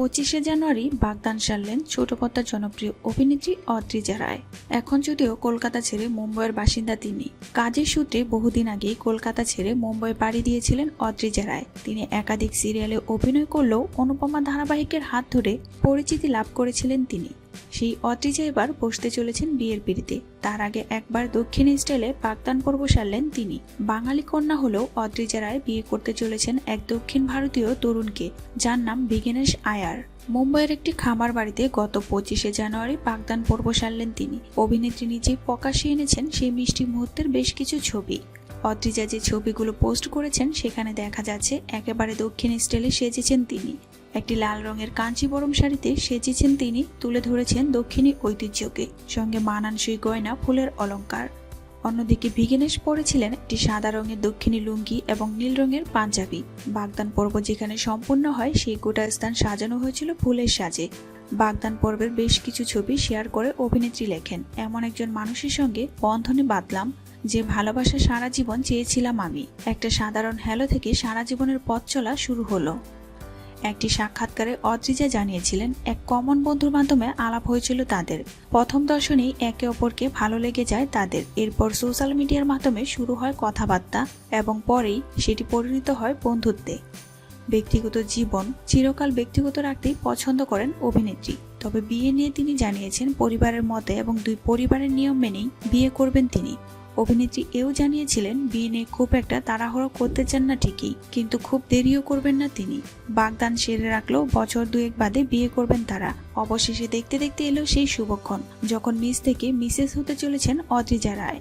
25শে জানুয়ারি বাগদান সারলেন ছোট পর্দার জনপ্রিয় অভিনেত্রী অদ্রিজা রায়। এখন যদিও কলকাতা ছেড়ে মুম্বইয়ের বাসিন্দা তিনি, কাজের সূত্রে বহুদিন আগেই কলকাতা ছেড়ে মুম্বই পাড়ি দিয়েছিলেন অদ্রিজা রায়। তিনি একাধিক সিরিয়ালে অভিনয় করলেও অনুপমা ধারাবাহিকের হাত ধরে পরিচিতি লাভ করেছিলেন তিনি। সেই অদ্রিজা এবার বসতে চলেছেন বিয়ের পিঁড়িতে। তার আগে একবার দক্ষিণ স্টাইলে বাগদান পর্ব সারলেন তিনি। বাঙালি কন্যা হলেও অদ্রিজা রায় বিয়ে করতে চলেছেন এক দক্ষিণ ভারতীয় তরুণকে, যার নাম বিঘ্নেশ আয়ার। মুম্বইয়ের একটি খামার বাড়িতে গত 25শে জানুয়ারি বাগদান পর্ব সারলেন তিনি। অভিনেত্রী নিজেই প্রকাশ্যে এনেছেন সেই মিষ্টি মুহূর্তের বেশ কিছু ছবি। অদ্রিজা যে ছবিগুলো পোস্ট করেছেন সেখানে দেখা যাচ্ছে একেবারে দক্ষিণ স্টাইলে সেজেছেন তিনি। একটি লাল রঙের কাঞ্চিবরম শাড়িতে সেজেছেন তিনি, তুলে ধরেছেন দক্ষিণী ঐতিহ্যকে, সঙ্গে মানানসই গয়না ফুলের অলংকার। অন্যদিকে বিঘ্নেশ পরেছিলেন একটি সাদা রঙের দক্ষিণী লুঙ্গি এবং নীল রঙের পাঞ্জাবি। বাগদান পর্ব যেখানে সম্পূর্ণ হয় সেই গোটা স্থান সাজানো হয়েছিল ফুলের সাজে। বাগদান পর্বের বেশ কিছু ছবি শেয়ার করে অভিনেত্রী লেখেন, এমন একজন মানুষের সঙ্গে বন্ধনে বাঁধলাম যে ভালোবাসা সারা জীবন চেয়েছিলাম আমি। একটা সাধারণ হ্যালো থেকে সারা জীবনের পথ চলা শুরু হলো। একটি সাক্ষাৎকারে অদ্রিজা জানিয়েছিলেন, এক কমন বন্ধুর মাধ্যমে আলাপ হয়েছিল তাদের। প্রথম দর্শনেই একে অপরকে ভালো লেগে যায় তাদের। এরপর সোশ্যাল মিডিয়ার মাধ্যমে শুরু হয় কথাবার্তা এবং পরেই সেটি পরিণত হয় বন্ধুত্বে। ব্যক্তিগত জীবন চিরকাল ব্যক্তিগত রাখতেই পছন্দ করেন অভিনেত্রী। তবে বিয়ে নিয়ে তিনি জানিয়েছেন পরিবারের মতে এবং দুই পরিবারের নিয়ম মেনেই বিয়ে করবেন তিনি। অভিনেত্রী এও জানিয়েছিলেন বিয়ে নিয়ে খুব একটা তাড়াহুড়ো করতে চান না ঠিকই, কিন্তু খুব দেরিও করবেন না তিনি। বাগদান সেরে রাখলেও বছর দুয়েক বাদে বিয়ে করবেন তারা। অবশেষে দেখতে দেখতে এলো সেই শুভক্ষণ, যখন মিস থেকে মিসেস হতে চলেছেন অদ্রিজা রায়।